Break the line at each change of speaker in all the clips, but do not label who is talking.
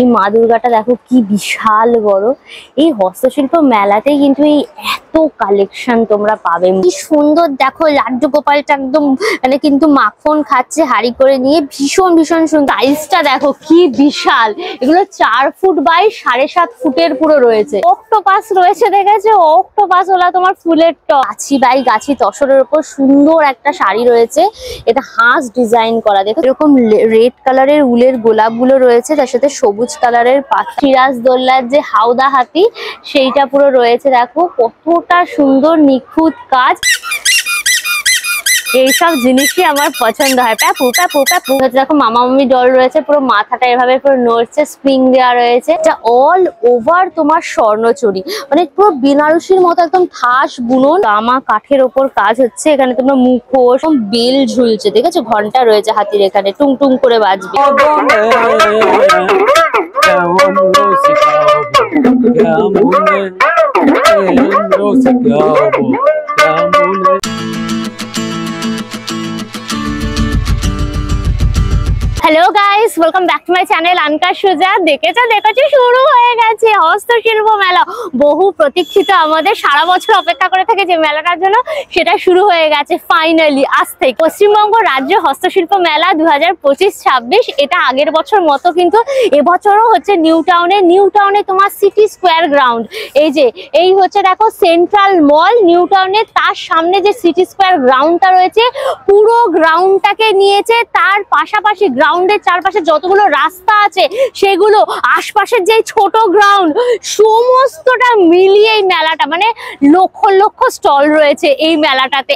এই মা দুর্গাটা দেখো কি বিশাল বড়। এই হস্তশিল্প মেলাতেই কিন্তু এই এত কালেকশন তোমরা পাবে। কি সুন্দর দেখো, লাড্ডু গোপালটা একদম মানে কিন্তু মাখন খাচ্ছে হাড়ি করে নিয়ে, ভীষণ ভীষণ সুন্দর। সাইজটা দেখো কি বিশাল, এগুলো 4 ফুট বাই 7.5 ফুটের পুরো রয়েছে। অক্টোপাস রয়েছে, দেখেছো অক্টোপাস ওলা তোমার ফুলের টপ। গাছি বাই গাছি তসরের উপর সুন্দর একটা শাড়ি রয়েছে, এটা হাঁস ডিজাইন করা। দেখো এরকম রেড কালারের উলের গোলাপ গুলো রয়েছে, তার সাথে সবুজ কালারের সিরাজ দোল্লার যে হাওদা হাতি সেইটা পুরো রয়েছে। দেখো কতটা সুন্দর নিখুঁত কাজ, এইসব জিনিসই আমার পছন্দ হয়। প্যাপু প্যাপু প্যাপু। দেখো মামা মামি ডল রয়েছে, পুরো মাথাটা এভাবে পুরো নড়ছে, স্প্রিং দেওয়া রয়েছে। এটা অল ওভার তোমার স্বর্ণচুরি, মানে পুরো বেনারসির মতো একদম থাস বুনন তামা কাঠের ওপর কাজ হচ্ছে। এখানে তোমরা মুখোশ, বেল ঝুলছে, দেখেছো ঘন্টা রয়েছে হাতির, এখানে টুং টুং করে বাজবে। Hello guys, welcome back to my channel আনকা সুজা। দেখেছো শুরু হয়ে গেছে হস্তশিল্প মেলা। বহু প্রতীক্ষিত, আমাদের সারা বছর অপেক্ষা করে থাকে যে মেলাটার জন্য, সেটা শুরু হয়ে গেছে ফাইনালি আজ থেকে। পশ্চিমবঙ্গ রাজ্য হস্তশিল্প মেলা 2025-26, এটা আগের বছর মতো কিন্তু এবছরও হচ্ছে নিউ টাউনে তোমার সিটি স্কোয়ার গ্রাউন্ড। এই হচ্ছে দেখো সেন্ট্রাল মল নিউ টাউনে, তার সামনে যে সিটি স্কোয়ার গ্রাউন্ডটা রয়েছে, পুরো গ্রাউন্ডটাকে নিয়েছে। তার পাশাপাশি গ্রাউন্ডের চারপাশে যতগুলো রাস্তা আছে সেগুলো, আশপাশের যে ছোট গ্রাউন্ড, সমস্তটা মিলিয়ে এই মেলাটা, মানে লক্ষ লক্ষ স্টল রয়েছে এই মেলাটাতে।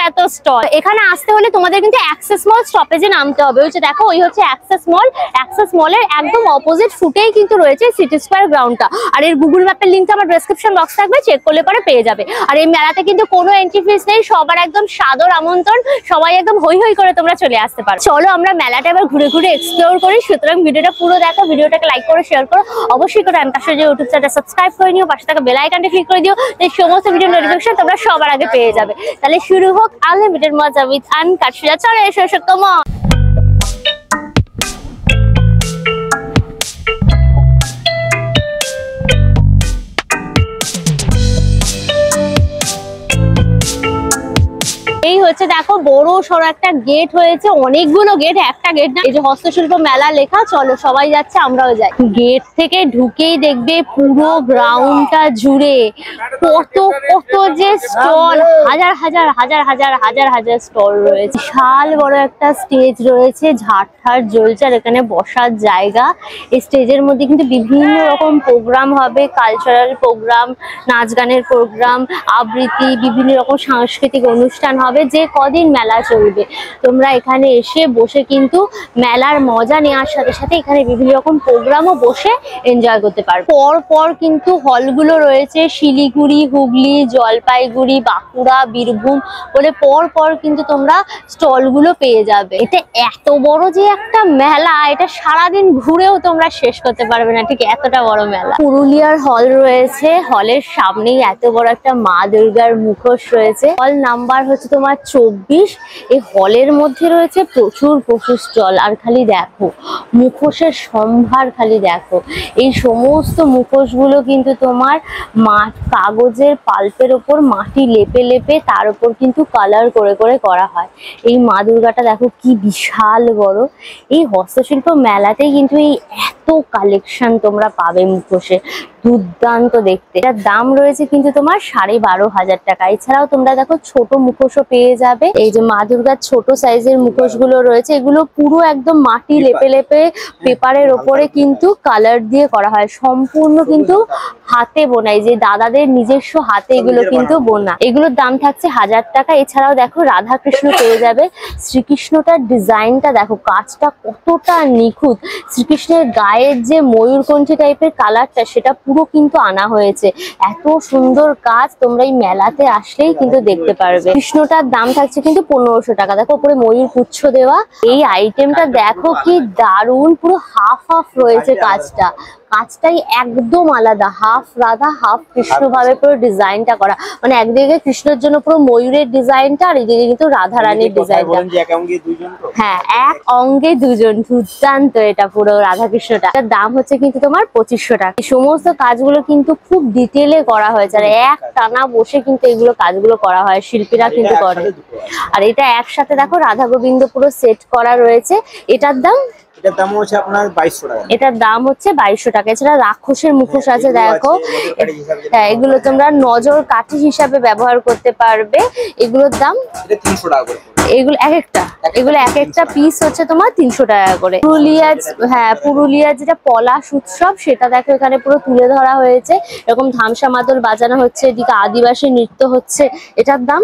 এত স্টল। এখানে আসতে হলে তোমাদের কিন্তু অ্যাক্সেস মল স্টপেজে নামতে হবে। দেখো ওই হচ্ছে অ্যাক্সেস মলের একদম অপোজিট ফুটেই কিন্তু রয়েছে সিটি স্কোয়ার গ্রাউন্ডটা। আর এর গুগল ম্যাপের লিঙ্কটা আমার ডেসক্রিপশন বক্স থাকবে, চেক করলে পরে পেয়ে যাবে। আর এই মেলাতে কিন্তু কোনো এন্ট্রি ফিস নেই, সবার একদম সাদর আমন্ত্রণ, সবাই একদম হই হই করে তোমরা চলে আসতে পারো। চলো আমরা মেলাটা এবার ঘুরে ঘুরে এক্সপ্লোর করি। সুতরাং ভিডিওটা পুরো দেখো, ভিডিওটাকে লাইক করে শেয়ার করো, অবশ্যই করে আনকা সুজা ইউটিউব চ্যানেলটা সাবস্ক্রাইব করে নিও, পাশে থাকা বেল আইকনটা ক্লিক করে দিও, এই সমস্ত ভিডিও নোটিফিকেশন তোমরা সবার আগে পেয়ে যাবে। তাহলে শুরু হোক আনলিমিটেড মজা উইথ আনকা সুজা। চলো এসো কম অন। এই হচ্ছে দেখো বড় সড়ো একটা গেট হয়েছে, অনেকগুলো গেট, একটা গেট না। এই যে হস্তশিল্প মেলা লেখা, চলো সবাই যাচ্ছে আমরাও যাই। গেট থেকে ঢুকেই দেখবে পুরো গ্রাউন্ডটা জুড়ে কত কত যে স্টল, হাজার স্টল রয়েছে। বিশাল বড় একটা স্টেজ রয়েছে, ঝাড় জ্বলছে, আর এখানে বসার জায়গা। এই স্টেজের মধ্যে কিন্তু বিভিন্ন রকম প্রোগ্রাম হবে, কালচারাল প্রোগ্রাম, নাচ গানের প্রোগ্রাম, আবৃত্তি, বিভিন্ন রকম সাংস্কৃতিক অনুষ্ঠান হবে। যে কদিন মেলা চলবে তোমরা এখানে এসে বসে কিন্তু মেলার মজা নেওয়ার সাথে সাথে এখানে বিভিন্ন রকম প্রোগ্রামও বসে এনজয় করতে পারবে। পর কিন্তু হলগুলো রয়েছে, শিলিগুড়ি, হুগলি, জলপাইগুড়ি, বাঁকুড়া, বীরভূম বলে পর কিন্তু তোমরা স্টলগুলো পেয়ে যাবে। এটা এত বড় যে একটা মেলা, এটা সারাদিন ঘুরেও তোমরা শেষ করতে পারবে না, ঠিক এতটা বড় মেলা। পুরুলিয়ার হল রয়েছে, হলের সামনেই এত বড় একটা মা দুর্গার মুখোশ রয়েছে। হল নাম্বার হচ্ছে তোমার 24। এই হলের মধ্যে রয়েছে প্রচুর স্টল। আর খালি দেখো মুখোশের সম্ভার, খালি দেখো এই সমস্ত মুখোশগুলো কিন্তু তোমার কাগজের পাল্পের ওপর মাটি লেপে তার উপর কিন্তু কালার করে করা হয়। এই মা দুর্গাটা দেখো কি বিশাল বড়। এই হস্তশিল্প মেলাতেই কিন্তু এই এত কালেকশন তোমরা পাবে মুখোশে, দুর্দান্ত দেখতে। এটার দাম রয়েছে কিন্তু তোমার 12,500 টাকা। এছাড়াও তোমরা দেখো ছোট মুখোশও পেয়ে যাবে। এই যে মা দুর্গার ছোট সাইজের মুখোশ গুলো রয়েছে, এগুলো পুরো একদম মাটি লেপে পেপারের ওপরে কিন্তু কালার দিয়ে করা হয়, সম্পূর্ণ কিন্তু হাতে বোনা। এই যে দাদাদের নিজস্ব হাতে এগুলো কিন্তু বোনা। এগুলোর দাম থাকছে 1000 টাকা। এছাড়াও দেখো রাধা কৃষ্ণ পেয়ে যাবে। শ্রীকৃষ্ণটার ডিজাইনটা দেখো, কাজটা কতটা নিখুঁত। শ্রীকৃষ্ণের গায়ের যে ময়ূরকণ্ঠী টাইপের কালারটা, সেটা পুরো কিন্তু আনা হয়েছে। এত সুন্দর কাজ, তোমরা এই মেলাতে আসলেই কিন্তু দেখতে পারবে। কৃষ্ণটার দাম থাকছে কিন্তু 1500 টাকা। দেখো উপরে ময়ূর পুচ্ছ দেওয়া। এই আইটেমটা দেখো কি দারুণ, পুরো হাফ রয়েছে কাজটা। কাজটাই একদম আলাদা, হাফ রাধা হাফ কৃষ্ণ ভাবে পুরো ডিজাইনটা করা। মানে একদিকে কৃষ্ণের জন্য পুরো ময়ূরের ডিজাইনটা, আর এদিকে কিন্তু রাধা রানীর ডিজাইনটা। হ্যাঁ, এক অঙ্গে দুজন, দুর্দান্ত এটা পুরো রাধা কৃষ্ণটা। এটার দাম হচ্ছে কিন্তু তোমার 2500 টাকা। এই সমস্ত কাজগুলো কিন্তু খুব ডিটেলে করা হয়েছে, আর এক টানা বসে কিন্তু এগুলো কাজগুলো করা হয়, শিল্পীরা কিন্তু করে। আর এটা একসাথে দেখো রাধা গোবিন্দ পুরো সেট করা রয়েছে। এটার দাম,
এটার দাম হচ্ছে আপনার 2200 টাকা।
এটার দাম হচ্ছে 2200 টাকা। এছাড়া রাক্ষসের মুখোশ আছে দেখো, হ্যাঁ এগুলো তোমরা নজর কাঠি হিসাবে ব্যবহার করতে পারবে। এগুলোর দাম
300 টাকা করে।
এগুলো এক একটা পিস হচ্ছে তোমার 300 টাকা করে। পুরুলিয়ার যেটা পলাশ উৎসব, সেটা দেখো এখানে পুরো তুলে ধরা হয়েছে। এরকম ধামসা মাদল বাজানো হচ্ছে, এদিকে আদিবাসী নৃত্য হচ্ছে। এটার দাম,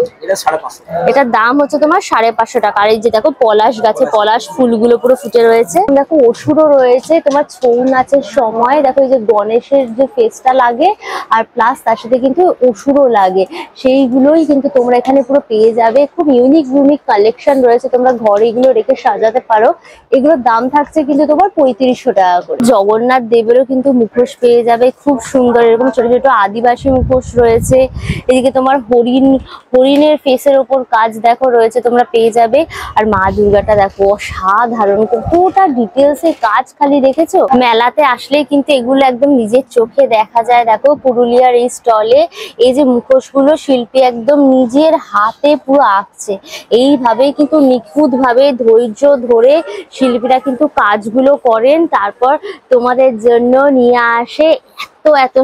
এটার দাম হচ্ছে তোমার 550 টাকা। আর এই যে দেখো পলাশ গাছে পলাশ ফুলগুলো পুরো ফুটে রয়েছে। দেখো অসুরও রয়েছে তোমার ছৌ নাচের সময়। দেখো এই যে গণেশের যে ফেসটা লাগে, আর প্লাস তার সাথে কিন্তু অসুরও লাগে, সেইগুলোই কিন্তু তোমরা এখানে পুরো পেয়ে যাবে। খুব ইউনিক কালেকশন রয়েছে, তোমরা ঘরে এগুলো রেখে সাজাতে পারো। এগুলোর দাম থাকছে কিন্তু তোমার 3500 টাকা করে। জগন্নাথ দেবেরও কিন্তু মুখোশ পেয়ে যাবে, খুব সুন্দর এরকম ছোট ছোট আদিবাসী মুখোশ রয়েছে। এদিকে তোমার হরিণের ফেসের ওপর কাজ দেখো রয়েছে, তোমরা পেয়ে যাবে। আর মা দুর্গাটা দেখো অসাধারণ, কতটা ডিটেলসে কাজ খালি দেখেছো। মেলাতে আসলেই কিন্তু এগুলো একদম নিজের চোখে দেখা যায়। দেখো পুরুলিয়ার এই স্টলে এই যে মুখোশগুলো শিল্পী একদম নিজের হাতে পুরো আঁকছে। এইভাবেই কিন্তু নিখুঁত ভাবে ধৈর্য ধরে শিল্পীরা কিন্তু কাজগুলো করেন, তারপর তোমাদের জন্য নিয়ে আসে। এত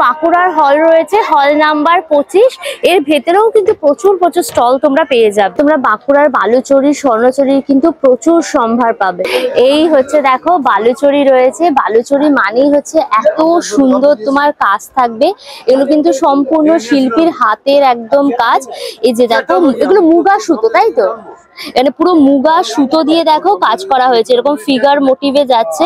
বাঁকুড়ার হল রয়েছে, হল নাম্বার 25। এর ভেতরেও কিন্তু প্রচুর স্টল তোমরা পেয়ে যাবে। তোমরা বাঁকুড়ার বালুচরী স্বর্ণচরীর কিন্তু প্রচুর সম্ভার পাবে। এই হচ্ছে দেখো বালুচরী রয়েছে। বালুচরী মানেই হচ্ছে এত সুন্দর তোমার কাজ থাকবে। এগুলো কিন্তু সম্পূর্ণ শিল্পীর হাতের একদম কাজ। এই যে দেখো এগুলো মুগা সুতো, তাই তো? এখানে পুরো মুগা সুতো দিয়ে দেখো কাজ করা হয়েছে, এরকম ফিগার মোটিভে যাচ্ছে।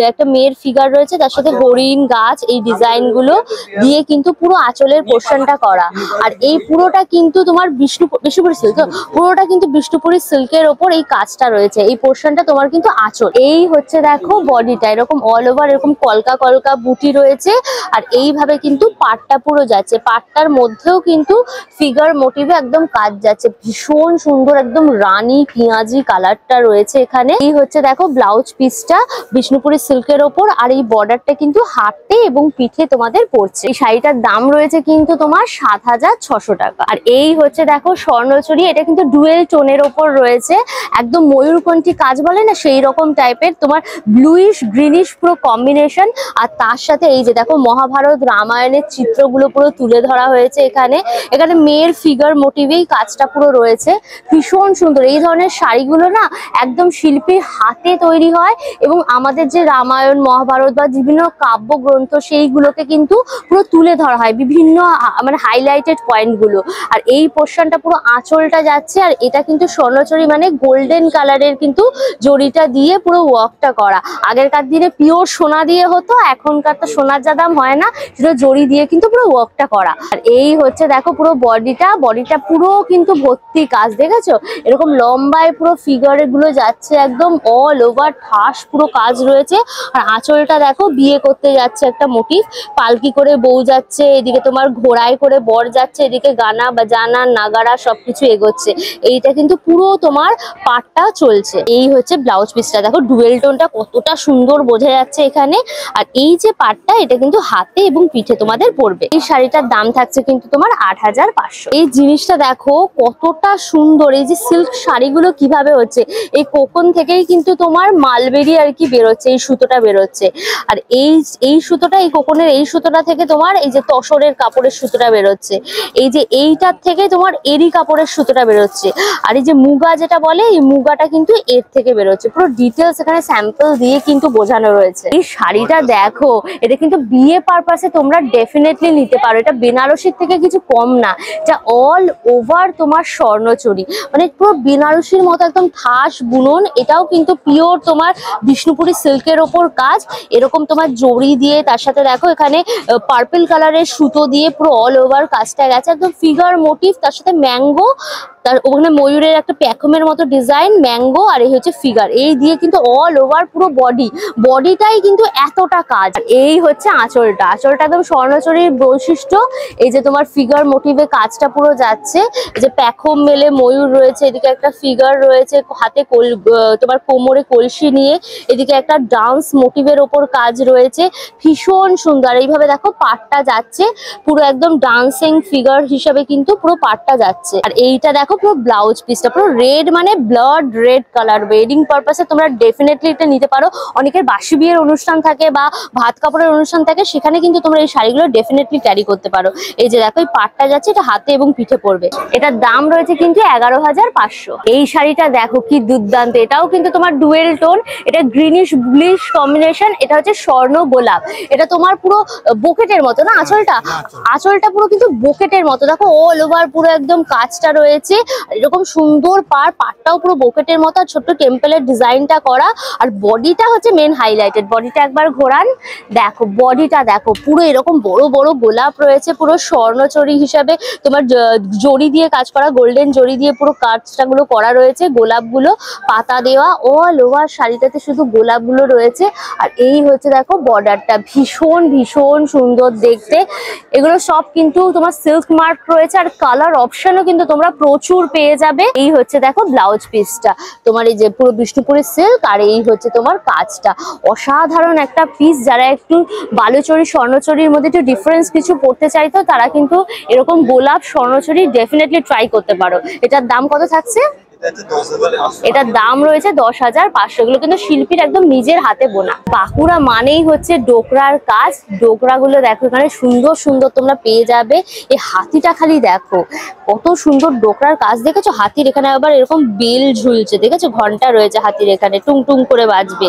একটা মেয়ের ফিগার রয়েছে, তার সাথে হরিণ গাছ, এই ডিজাইন গুলো দিয়ে কিন্তু পুরো আঁচলের পোর্শনটা করা। আর এই পুরোটা কিন্তু তোমার বিষ্ণুপুরি সিল্ক, পুরোটা কিন্তু বিষ্ণুপুরি সিল্কের ওপর এই কাজটা রয়েছে। এই পোর্শনটা তোমার কিন্তু আঁচল। এই হচ্ছে দেখো বডিটা এরকম অল ওভার এরকম কলকা কলকা বুটি রয়েছে। আর এইভাবে কিন্তু পাটটা পুরো যাচ্ছে, পাটটার মধ্যেও কিন্তু ফিগার মোটিভে একদম কাজ যাচ্ছে। ভীষণ সুন্দর একদম রানী পেঁয়াজি কালারটা রয়েছে এখানে। এই হচ্ছে দেখো ব্লাউজ পিসটা বিষ্ণুপুরি সিল্কের ওপর, আর এই বর্ডারটা কিন্তু হাতে এবং পিঠে তোমাদের পড়ছে। এই শাড়িটার দাম রয়েছে কিন্তু তোমার 7600 টাকা। আর এই হচ্ছে দেখো স্বর্ণচরী, এটা কিন্তু ডুয়েল টোনের ওপর রয়েছে, একদম ময়ূরকণ্ঠী কাজ বলে না সেই রকম টাইপের, তোমার ব্লুইশ গ্রিনিশ পুরো কম্বিনেশন। আর তার সাথে এই যে দেখো মহাভারত রামায়ণের চিত্রগুলো পুরো তুলে ধরা হয়েছে এখানে। এখানে মেয়ের ফিগার মোটিভেই কাজটা পুরো রয়েছে। ভীষণ সুন্দর এই ধরনের শাড়িগুলো না একদম শিল্পীর হাতে তৈরি হয়, এবং আমাদের যে রামায়ণ মহাভারত বা বিভিন্ন কাব্যগ্রন্থ সেইগুলোকে কিন্তু পুরো তুলে ধরা হয় বিভিন্ন মানে হাইলাইটেড পয়েন্টগুলো। আর এই পোর্শনটা পুরো আঁচলটা যাচ্ছে। আর এটা কিন্তু স্বর্ণচরী মানে গোল্ডেন কালারের কিন্তু জরিটা দিয়ে পুরো ওয়ার্কটা করা। আগেরকার দিনে পিওর সোনা দিয়ে হতো, এখনকার তো সোনার যা দাম হয় না, সেটা জরি দিয়ে কিন্তু পুরো ওয়ার্কটা করা। আর এই হচ্ছে দেখো পুরো বডিটা পুরো কিন্তু ভর্তি কাজ, দেখেছো এরকম লম্বায় পুরো ফিগার গুলো যাচ্ছে, একদম অল ওভার ঠাস পুরো কাজ রয়েছে। আর আঁচলটা দেখো বিয়ে করতে যাচ্ছে একটা মোটিভ, পালকি করে বউ যাচ্ছে, এদিকে তোমার ঘোড়ায় করে বর যাচ্ছে, এদিকে গানা বাজানা নাগারা সবকিছু এগোচ্ছে। এইটা কিন্তু পুরো তোমার পাটটা চলছে। এই হচ্ছে ব্লাউজ পিসটা, দেখো ডুয়েল টোনটা কতটা সুন্দর বোঝা যাচ্ছে এখানে। আর এই যে পাটটা এটা কিন্তু হাতে এবং পিঠে তোমাদের পড়বে। এই শাড়িটার দাম থাকছে কিন্তু তোমার 8500। এই জিনিসটা দেখো কতটা সুন্দর, এই যে সিল্ক শাড়িগুলো কিভাবে হচ্ছে, এই কোকন থেকেই কিন্তু তোমার মালবেরি আর কি বেরোচ্ছে, এই সুতোটা বেরোচ্ছে। আর এই সুতোটা, এই কোকনের এই সুতোটা থেকে তোমার এই যে তসরের কাপড়ের সুতোটা বেরোচ্ছে, এই যে এইটার থেকে তোমার এরি কাপড়ের সুতোটা বেরোচ্ছে। আর এই যে মুগা যেটা বলে, এই মুগাটা কিন্তু এর থেকে বেরোচ্ছে। পুরো ডিটেলস এখানে স্যাম্পল দিয়ে কিন্তু বোঝানো রয়েছে। এই শাড়িটা দেখো, এটা কিন্তু বিয়ে পারপাসে তোমরা ডেফিনেটলি নিতে পারো। এটা বেনারসির থেকে কিছু কম না, এটা অল ওভার তোমার স্বর্ণচরী, মানে পুরো বেনারসির মতো একদম ঠাস বুনন। এটাও কিন্তু পিওর তোমার বিষ্ণুপুরি সিল্কের ওপর কাজ, এরকম তোমার জড়ি দিয়ে, তার সাথে দেখো এখানে পার্পল কালারের সুতো দিয়ে পুরো অল ওভার কাজটা গেছে, একদম ফিগার মোটিভ, তার সাথে ম্যাঙ্গো তার ওখানে ময়ূরের একটা প্যাকমের মতো ডিজাইন, ম্যাঙ্গো, আর এই হচ্ছে ফিগার। এই দিয়ে কিন্তু অল ওভার পুরো বডিটাই কিন্তু এতটা কাজ। এই হচ্ছে আঁচলটা একদম স্বর্ণচরীর বৈশিষ্ট্য। এই যে তোমার ফিগার মোটিভে কাজটা পুরো যাচ্ছে, এই যে প্যাকম মেলে ময়ূর রয়েছে, এদিকে একটা ফিগার রয়েছে, হাতে তোমার কোমরে কলসি নিয়ে, এদিকে একটা ডান্স মোটিভের ওপর কাজ রয়েছে, ভীষণ সুন্দর। এইভাবে দেখো পাটটা যাচ্ছে পুরো একদম ডান্সিং ফিগার হিসাবে কিন্তু পুরো পাটটা যাচ্ছে। আর এইটা দেখো পুরো ব্লাউজ পিসটা পুরো রেড, মানে ব্লাড রেড কালার। ওয়েডিং পারপাসে তোমরা ডেফিনেটলি এটা নিতে পারো। অনেকের বাসি বিয়ের অনুষ্ঠান থাকে বা ভাত কাপড়ের অনুষ্ঠান থাকে, সেখানে কিন্তু তোমরা এই শাড়িগুলো ডেফিনেটলি ক্যারি করতে পারো। এই যে দেখো এই পাটটা যাচ্ছে, এটা হাতে এবং পিঠে পড়বে। এটার দাম রয়েছে কিন্তু 11,500। এই শাড়িটা দেখো কি দুর্দান্ত, এটাও কিন্তু তোমার ডুয়েল টোন, এটা গ্রিনিশ ব্লিশ কম্বিনেশন। এটা হচ্ছে স্বর্ণ গোলাপ। এটা তোমার পুরো বুকেটের মতো না আঁচলটা পুরো কিন্তু বুকেটের মতো। দেখো অল ওভার পুরো একদম কাজটা রয়েছে, এরকম সুন্দর পাটটাও পুরো বুকেটের মতো, আর ছোট্ট টেম্পলের ডিজাইনটা করা। আর বডিটা হচ্ছে মেন হাইলাইটেড। বডিটা একবার ঘোরান, দেখো বডিটা দেখো পুরো এরকম বড় বড় গোলাপ রয়েছে, পুরো স্বর্ণচরী হিসাবে তোমার জড়ি দিয়ে কাজ করা, গোল্ডেন জড়ি দিয়ে পুরো কাজটা গুলো করা রয়েছে। গোলাপগুলো পাতা দেওয়া, অল ওভার শাড়িটাতে শুধু গোলাপগুলো রয়েছে। আর এই হচ্ছে দেখো বর্ডারটা, ভীষণ ভীষণ সুন্দর দেখতে। এগুলো সব কিন্তু তোমার সিল্ক মার্ক রয়েছে, আর কালার অপশনও কিন্তু তোমরা প্রচুর পেয়ে যাবে। এই হচ্ছে দেখো ব্লাউজ পিসটা, তোমার এই যে পুরো বিষ্ণুপুরের সিল্ক, আর এই হচ্ছে তোমার কাজটা। অসাধারণ একটা পিস। যারা একটু বালুচরী স্বর্ণচরীর মধ্যে একটু ডিফারেন্স কিছু পড়তে চাইতো, তারা কিন্তু এরকম গোলাপ স্বর্ণচরী ডেফিনেটলি ট্রাই করতে পারো। এটার দাম কত থাকছে? এটার দাম রয়েছে 10,500। এগুলো কিন্তু শিল্পীর একদম নিজের হাতে বোনা। বাঁকুড়া মানেই হচ্ছে ডোকরার কাজ। ডোকরাগুলো দেখো এখানে সুন্দর সুন্দর তোমরা পেয়ে যাবে। এই হাতিটা খালি দেখো কত সুন্দর ডোকরার কাজ, দেখেছো? হাতির এখানে আবার এরকম বেল ঝুলছে, দেখেছো? ঘন্টা রয়েছে হাতির এখানে, টুং টুং করে বাজবে।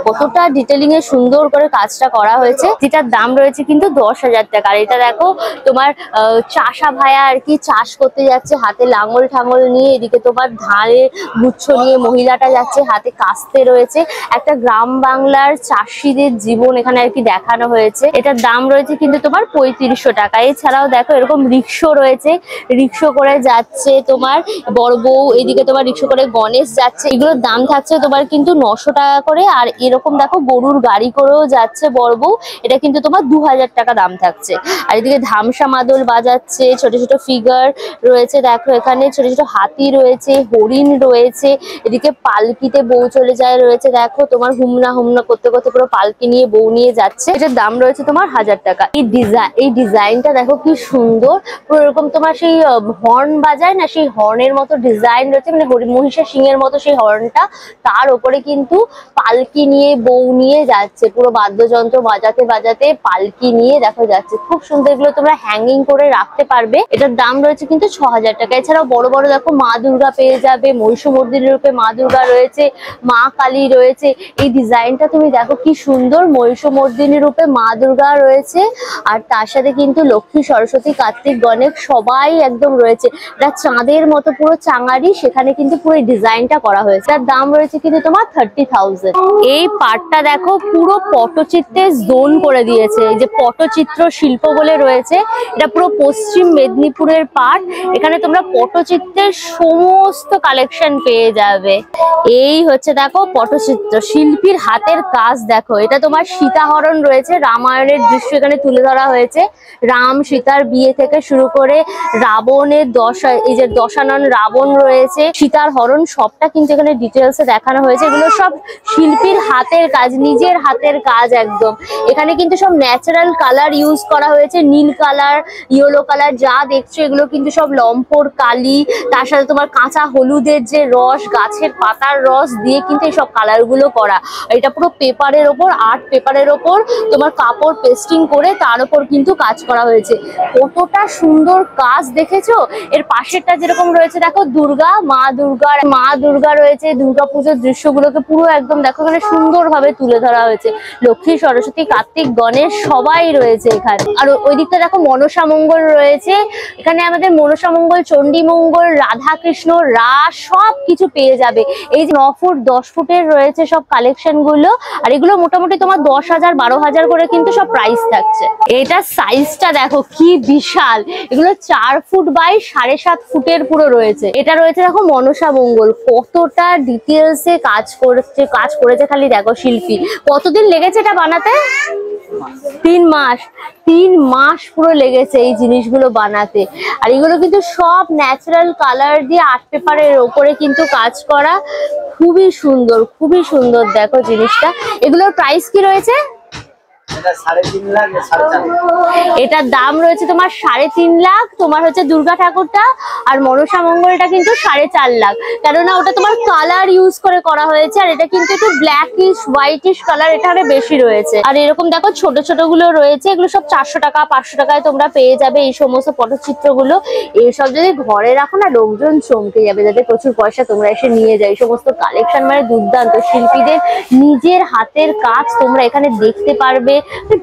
কতটা ডিটেলিং এ সুন্দর করে কাজটা করা হয়েছে, যেটার দাম রয়েছে কিন্তু 10,000 টাকা। আর এটা দেখো তোমার চাষা ভাইয়া আর কি চাষ করতে যাচ্ছে, হাতে লাঙল ঠাঙল নিয়ে। এদিকে তোমার ধানের গুচ্ছ নিয়ে মহিলাটা যাচ্ছে, হাতে কাস্তে রয়েছে। একটা গ্রাম বাংলার চাষিদের জীবন এখানে আর কি দেখানো হয়েছে। এটার দাম রয়েছে কিন্তু তোমার 3500 টাকা। এছাড়াও দেখো এরকম রিক্সো রয়েছে, রিক্সো করে যাচ্ছে তোমার বড় বউ, এদিকে তোমার রিক্সো করে গণেশ যাচ্ছে। এগুলোর দাম থাকছে তোমার কিন্তু 900 টাকা করে। আর এরকম দেখো গরুর গাড়ি করেও যাচ্ছে বড় বউ, এটা কিন্তু তোমার 2000 টাকা দাম থাকছে। আর এদিকে ধামসা মাদল বাজাচ্ছে, ছোট ছোট ফিগার রয়েছে দেখো এখানে, ছোট ছোট হাতি রয়েছে, হরিণ রয়েছে। এদিকে পালকিতে বউ চলে যায় রয়েছে, দেখো তোমার হুমনা হুমনা করতে করতে পুরো পালকি নিয়ে বউ নিয়ে যাচ্ছে। এটার দাম রয়েছে তোমার 1000 টাকা। এই ডিজাইনটা দেখো কি সুন্দর, পুরো এরকম তোমার সেই হর্ন বাজায় না, সেই হর্নের মতো ডিজাইন রয়েছে, মানে মহিষা সিংহের মতো সেই হর্নটা। তার উপরে কিন্তু পালকি নিয়ে বউ নিয়ে যাচ্ছে, পুরো বাদ্যযন্ত্র বাজাতে বাজাতে পালকি নিয়ে দেখো যাচ্ছে। খুব সুন্দর, এগুলো তোমরা হ্যাঙ্গিং করে রাখতে পারবে। এটার দাম রয়েছে কিন্তু 6000 টাকা। এছাড়াও বড় বড় দেখো মা দুর্গা পেয়ে যাবে, মহিষমর্দিনীর রূপে মা দুর্গা রয়েছে, মা কালী রয়েছে। এই ডিজাইনটা তুমি দেখো কি সুন্দর, মহিষমর্দিনীর রূপে মা দুর্গা রয়েছে, আর তার সাথে কিন্তু লক্ষ্মী, সরস্বতী, কার্তিক, গণেশ সবাই একদম রয়েছে। এটা চাঁদের মতো পুরো চাঙারি, সেখানে কিন্তু পুরো এই ডিজাইনটা করা হয়েছে। তার দাম রয়েছে কিন্তু তোমার 30,000। এই পাটটা দেখো পুরো পটচিত্রে জোন করে দিয়েছে, এই যে পটচিত্র শিল্প বলে রয়েছে, এটা পুরো পশ্চিম মেদিনীপুরের পাট। এখানে তোমরা পটচিত্রের সমস্ত কালেকশন পেয়ে যাবে। এই হচ্ছে দেখো পটচিত্র শিল্পীর হাতের কাজ দেখো। এটা তোমার সীতাহরণ রয়েছে, রামায়ণের দৃশ্য এখানে তুলে ধরা হয়েছে। রাম সীতার বিয়ে থেকে শুরু করে রাবণের এই যে দশানন রাবণ রয়েছে, সীতার হরণ, সবটা কিন্তু এখানে ডিটেলসে দেখানো হয়েছে। এগুলো সব শিল্পীর হাতের কাজ, নিজের হাতের কাজ একদম। এখানে কিন্তু সব ন্যাচারাল কালার ইউজ করা হয়েছে, নীল কালার, ইয়েলো কালার যা দেখছো এগুলো কিন্তু সব লম্পর কালি, তার সাথে তোমার কাঁচা হলুদের যে রস, গাছের পাতার রস দিয়ে কিন্তু এইসব কালার গুলো করা। এটা পুরো পেপারের ওপর, আর্ট পেপারের ওপর তোমার কাপড় পেস্টিং করে তার উপর কিন্তু কাজ করা হয়েছে। কতটা সুন্দর কাজ দেখেছো? এর পাশেরটা যেরকম রয়েছে দেখো দুর্গা, মা দুর্গা রয়েছে, দুর্গাপুজোর দৃশ্যগুলোকে পুরো একদম দেখো এখানে সুন্দর ভাবে তুলে ধরা হয়েছে। লক্ষ্মী, সরস্বতী, কার্তিক, গণেশ সবাই রয়েছে এখানে। আর ওই দিকটা দেখো মনসা মঙ্গল রয়েছে, এখানে আমাদের মনসা মঙ্গল, চণ্ডী মঙ্গল, রাধা কৃষ্ণ, সব কিছু পেয়ে যাবে। এই যে 9 ফুট 10 ফুটের রয়েছে সব কালেকশন গুলো, আর এগুলো মোটামুটি তোমার 10,000 12,000 করে কিন্তু সব প্রাইস থাকছে। এটা সাইজটা দেখো কি বিশাল, এগুলো 4 ফুট বাই 7.5 ফুটের পুরো রয়েছে। এটা রয়েছে দেখো মনসা মঙ্গল, কতটা ডিটেলসে কাজ করেছে খালি দেখো শিল্পী। কতদিন লেগেছে এটা বানাতে? 3 মাস। 3 মাস পুরো লেগেছে এই জিনিসগুলো বানাতে। আর এগুলো কিন্তু সব ন্যাচারাল কালার দিয়ে আর্ট পেপারের ওপরে কিন্তু কাজ করা, খুবই সুন্দর, খুবই সুন্দর দেখো জিনিসটা। এগুলোর প্রাইস কি রয়েছে?
এটা 3.5 লাখ 4.5 লাখ।
এটার দাম রয়েছে তোমার 3.5 লাখ। তোমার হচ্ছে দুর্গা ঠাকুরটা আর মনসা মঙ্গলটা কিন্তু 4.5 লাখ, কেননা ওটা তোমার কালার ইউজ করে করা হয়েছে। আর এটা কিন্তু একটু ব্ল্যাকিশ হোয়াইটিশ কালার এখানে বেশি রয়েছে। আর এরকম দেখো ছোট ছোট গুলো রয়েছে, এগুলো সব 400 টাকা 500 টাকায় তোমরা পেয়ে যাবে এই সমস্ত পটচিত্রগুলো। এইসব যদি ঘরে রাখো না, লোকজন চমকে যাবে, যাদের প্রচুর পয়সা তোমরা এসে নিয়ে যাও। এই সমস্ত কালেকশন মানে দুর্দান্ত, শিল্পীদের নিজের হাতের কাজ তোমরা এখানে দেখতে পারবে,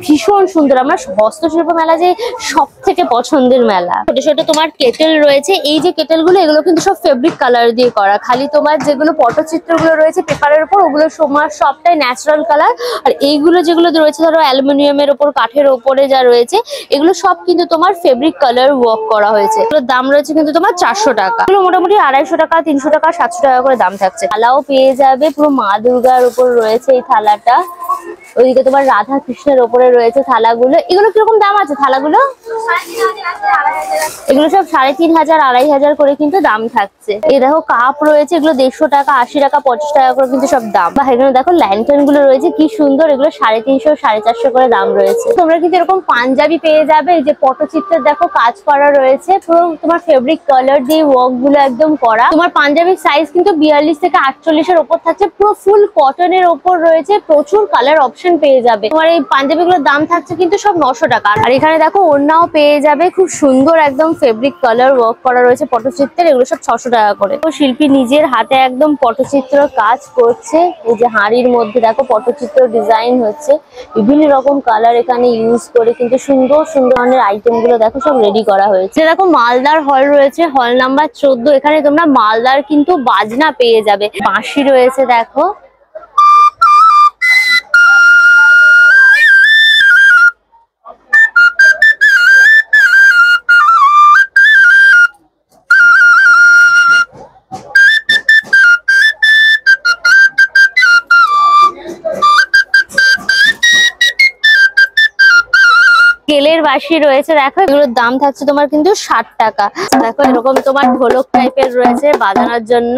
ভীষণ সুন্দর। আমার হস্তশিল্প মেলা যে সব থেকে পছন্দের মেলা। ছোট ছোট তোমার কেটেল রয়েছে, এই যে কেটেল গুলো এগুলো কিন্তু সব ফেব্রিক কালার দিয়ে করা। খালি তোমার যেগুলো পটচিত্রগুলো রয়েছে পেপারের উপর, ওগুলো তোমার সবটাই ন্যাচারাল কালার। আর এইগুলো যেগুলো রয়েছে ধরো অ্যালুমিনিয়ামের ওপর, কাঠের ওপরে যা রয়েছে, এগুলো সব কিন্তু তোমার ফেব্রিক কালার ওয়ার্ক করা হয়েছে। এগুলোর দাম রয়েছে কিন্তু তোমার 400 টাকা। এগুলো মোটামুটি 250 টাকা 300 টাকা 700 টাকা করে দাম থাকছে। থালাও পেয়ে যাবে, পুরো মা দুর্গার উপর রয়েছে এই থালাটা। ওইদিকে তোমার রাধা কৃষ্ণের ওপরে রয়েছে থালাগুলো। এগুলো কিরকম দাম আছে থালাগুলো? এগুলো সব 3,500 2,500 করে কিন্তু দাম থাকছে। এই দেখো কাপ রয়েছে, এগুলো 150 টাকা 80 টাকা 50 টাকা করে কিন্তু সব দাম। বা এখানে দেখো ল্যান্টার্ন গুলো রয়েছে কি সুন্দর, এগুলো 350 450 করে দাম রয়েছে। তোমরা কিন্তু এরকম পাঞ্জাবি পেয়ে যাবে, এই যে পটচিত্রের দেখো কাজ করা রয়েছে, পুরো তোমার ফেব্রিক কালার দিয়ে ওয়ার্ক গুলো একদম করা। তোমার পাঞ্জাবির সাইজ কিন্তু 42 থেকে 48 এর ওপর থাকছে, পুরো ফুল কটনের ওপর রয়েছে, প্রচুর কালার অপশন পেয়ে যাবে। তোমার এই পাঞ্জাবিগুলোর দাম থাকছে কিন্তু সব 900 টাকা। আর এখানে দেখো ওড়নাও পেয়ে যাবে, খুব সুন্দর একদম ফেব্রিক কালার ওয়ার্ক করা রয়েছে পটচিত্রের, এগুলো সব 600 টাকা করে। তো শিল্পী নিজের হাতে একদম পটচিত্র কাজ করছে। এই যে হাঁড়ির মধ্যে দেখো পটচিত্র ডিজাইন হচ্ছে, বিভিন্ন রকম কালার এখানে ইউজ করে কিন্তু সুন্দর সুন্দর ধরনের আইটেম গুলো দেখো সব রেডি করা হয়েছে। দেখো মালদার হল রয়েছে, হল নাম্বার 14। এখানে তোমরা মালদার কিন্তু বাজনা পেয়ে যাবে, বাঁশি রয়েছে দেখো। কেলের বাঁশি রয়েছে দেখো, এগুলোর দাম থাকছে তোমার কিন্তু 60 টাকা। দেখো এরকম তোমার ঢোলক টাইপের রয়েছে বাজানোর জন্য,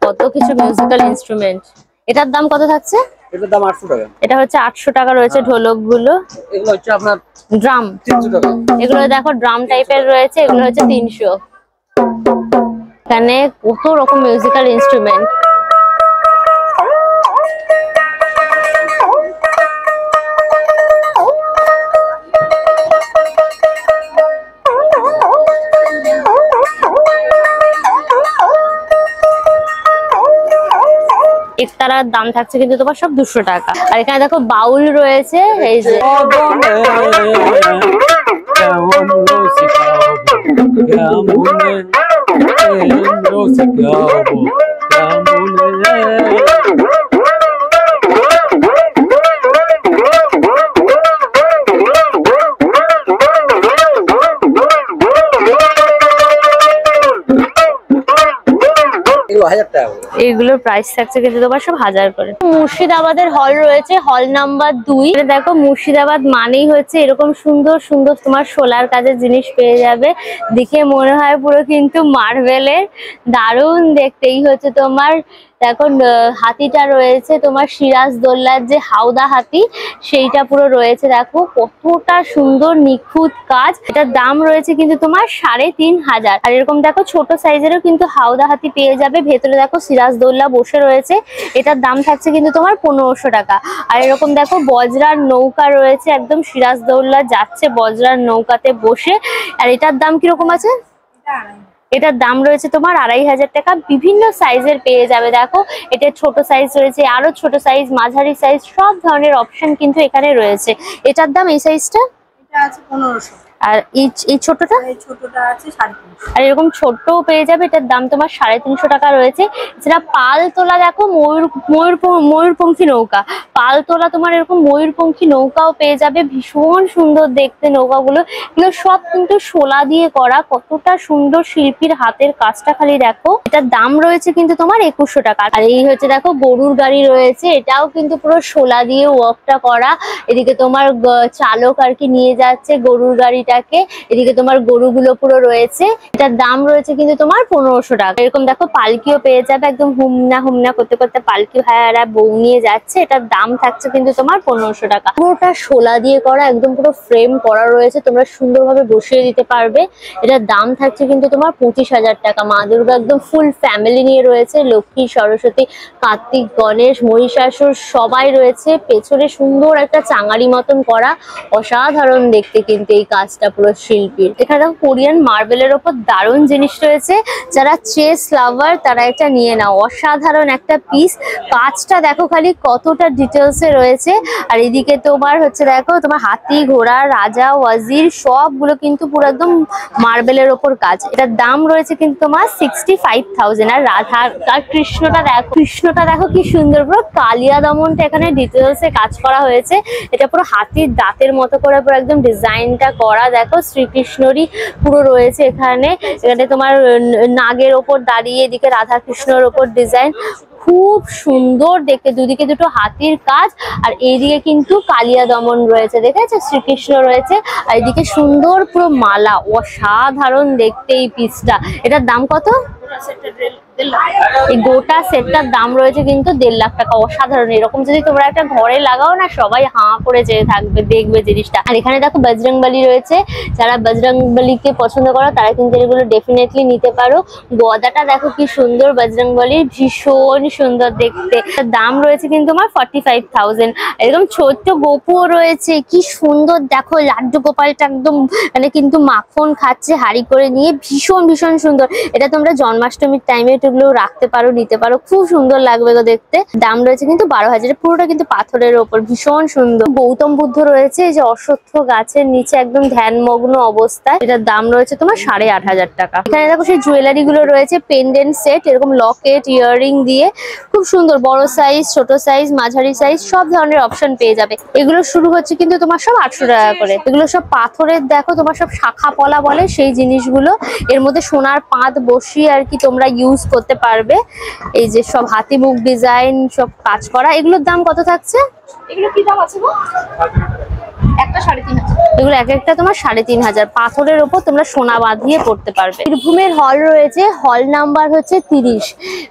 কত কিছু মিউজিক্যাল ইনস্ট্রুমেন্ট। এটার দাম কত থাকছে?
এটার দাম 800 টাকা।
এটা হচ্ছে 800 টাকা রয়েছে ঢোলক গুলো।
এগুলো হচ্ছে আপনার
ড্রাম,
300 টাকা।
এগুলো দেখো ড্রাম টাইপের রয়েছে, এগুলো হচ্ছে 300। এখানে কত রকম মিউজিক্যাল ইনস্ট্রুমেন্ট। একতারার দাম থাকছে কিন্তু তোমার সব 200 টাকা। আর এখানে দেখো বাউল রয়েছে, এই যে এগুলোর প্রাইস থাকছে কিন্তু তোমার সব 1000 করে। মুর্শিদাবাদের হল রয়েছে, হল নাম্বার 2। দেখো মুর্শিদাবাদ মানেই হচ্ছে এরকম সুন্দর সুন্দর তোমার সোলার কাজের জিনিস পেয়ে যাবে। দেখে মনে হয় পুরো কিন্তু মার্বেলের, দারুণ দেখতে। এই হচ্ছে তোমার দেখো হাতিটা রয়েছে তোমার সিরাজদৌল্লার যে হাওদা হাতি, সেইটা পুরো রয়েছে। দেখো কতটা সুন্দর নিখুঁত কাজ। এটার দাম রয়েছে কিন্তু তোমার 3,500। আর এরকম দেখো ছোট সাইজেরও কিন্তু হাওদা হাতি পেয়ে যাবে। ভেতরে দেখো সিরাজদৌল্লা বসে রয়েছে, এটার দাম থাকছে কিন্তু তোমার 1500 টাকা। আর এরকম দেখো বজরার নৌকা রয়েছে, একদম সিরাজদৌল্লা যাচ্ছে বজরার নৌকাতে বসে। আর এটার দাম কিরকম আছে? এটার দাম রয়েছে তোমার 2500 টাকা। বিভিন্ন সাইজের পেয়ে যাবে। দেখো এটা ছোট সাইজ রয়েছে, আরো ছোট সাইজ, মাঝারি সাইজ, সব ধরনের অপশন কিন্তু এখানে রয়েছে। এটার দাম এই সাইজটা
এটা আছে 1500।
আর এই ছোটটা
ছোটটা আছে 350।
আর এরকম ছোটও পেয়ে যাবে, এটার দাম তোমার 350 টাকা রয়েছে। যেটা পাল তোলা দেখো ময়ূরপঙ্খী নৌকা, পাল তোলা তোমার এরকম ময়ূরপঙ্খী নৌকাও পেয়ে যাবে, ভীষণ সুন্দর দেখতে নৌকাগুলো। এগুলো সব কিন্তু শোলা দিয়ে করা, কতটা সুন্দর শিল্পীর হাতের কাজটা খালি দেখো। এটার দাম রয়েছে কিন্তু তোমার 2100 টাকা। আর এই হচ্ছে দেখো গরুর গাড়ি রয়েছে, এটাও কিন্তু পুরো শোলা দিয়ে ওয়ার্কটা করা। এদিকে তোমার চালক আর কি নিয়ে যাচ্ছে গরুর গাড়িটাকে, এদিকে তোমার গরুগুলো পুরো রয়েছে। এটার দাম রয়েছে কিন্তু তোমার 1500 টাকা। এরকম দেখো পালকিও পেয়ে যাবে, একদম হুমনা হুমনা করতে করতে পালকি ভাইয়ারা বউ নিয়ে যাচ্ছে। এটার দাম থাকছে কিন্তু তোমার 1500 টাকা। পুরোটা শোলা দিয়ে করা, একদম পুরো ফ্রেম করা রয়েছে, তোমরা সুন্দরভাবে বসিয়ে দিতে পারবে। এটার দাম থাকছে কিন্তু তোমার 25,000 টাকা। মা দুর্গা একদম ফুল ফ্যামিলি নিয়ে রয়েছে, লক্ষ্মী, সরস্বতী, কার্তিক, গণেশ, মহিষাসুর সবাই রয়েছে। পেছনে সুন্দর একটা চাঙারি মতন করা, অসাধারণ দেখতে কিন্তু এই কাজটা পুরো শিল্পীর। এখানে দেখো কোরিয়ান মার্বেলের ওপর দারুণ জিনিস রয়েছে, যারা চেস লাভার তারা এটা নিয়ে নাও, অসাধারণ একটা পিস। কাজটা দেখো খালি কতটা ডিটেলসে রয়েছে। আর এদিকে তোমার হচ্ছে দেখো তোমার হাতি, ঘোড়া, রাজা, ওয়াজির সবগুলো কিন্তু পুরো একদম মার্বেলের ওপর কাজ। এটার দাম রয়েছে কিন্তু তোমার 65,000। আর রাধা আর কৃষ্ণটা দেখো কি সুন্দর, পুরো কালিয়া দমনটা এখানে ডিটেলসে কাজ করা হয়েছে। এটা পুরো হাতির দাঁতের মতো করে পুরো একদম ডিজাইনটা করা। দেখো শ্রীকৃষ্ণরই পুরো রয়েছে এখানে তোমার নাগের ওপর দাঁড়িয়ে, এদিকে রাধা কৃষ্ণর ওপর ডিজাইন, খুব সুন্দর দেখতে। দুদিকে দুটো হাতির কাজ, আর এইদিকে কিন্তু কালিয়া দমন রয়েছে, দেখেছো শ্রীকৃষ্ণ রয়েছে, আর এদিকে সুন্দর পুরো মালা, অসাধারণ দেখতে এই পিসটা। এটার দাম কত? এই গোটা সেটটার দাম রয়েছে কিন্তু 1.5 লাখ টাকা। অসাধারণ, এরকম যদি তোমরা একটা ঘরে লাগাও না, সবাই হাঁ করে চেয়ে থাকবে দেখবে জিনিসটা। আর এখানে দেখো বজরংবলী রয়েছে, যারা বজরংবলীকে পছন্দ করো তারা কিন্তু এগুলো ডেফিনেটলি নিতে পারো। গদাটা দেখো কি সুন্দর, বজরংবলীর ভীষণ সুন্দর দেখতে। দাম রয়েছে কিন্তু আমার 45,000। এরকম ছোট্ট গোপুও রয়েছে, কি সুন্দর দেখো, লাড্ডু গোপালটা একদম মানে কিন্তু মাখন খাচ্ছে হাড়ি করে নিয়ে, ভীষণ ভীষণ সুন্দর। এটা তোমরা জন্মাষ্টমীর টাইমে এগুলো রাখতে পারো, নিতে পারো, খুব সুন্দর লাগবে গো দেখতে। দাম রয়েছে কিন্তু 12,000। পুরোটা কিন্তু পাথরের ওপর, ভীষণ সুন্দর। গৌতম বুদ্ধ রয়েছে, এই যে অশ্বত্থ গাছের নিচে একদম ধ্যানমগ্ন অবস্থায়। এটার দাম রয়েছে তোমার 8,500 টাকা। এখানে দেখো সেই জুয়েলারি গুলো রয়েছে, পেন্ডেন্ট সেট, এরকম লকেট, ইয়াররিং দিয়ে খুব সুন্দর। বড় সাইজ, ছোট সাইজ, মাঝারি সাইজ সব ধরনের অপশন পেয়ে যাবে। এগুলো শুরু হচ্ছে কিন্তু তোমার সব 800 টাকা করে। এগুলো সব পাথরের, দেখো তোমার সব শাখা পলা বলে সেই জিনিসগুলো। এর মধ্যে সোনার পাত বসিয়ে আর কি তোমরা ইউজ করতে পারবে। এই যে সব হাতি মুখ ডিজাইন সব কাজ করা। এগুলোর দাম কত থাকছে?
এগুলো কি দাম আছে গো? একটা 3,500।
এগুলো এক একটা তোমার 3,500। পাথরের ওপর তোমরা সোনা বাঁধিয়ে পড়তে পারবে। বীরভূমের হল রয়েছে, হল নাম্বার হচ্ছে 30।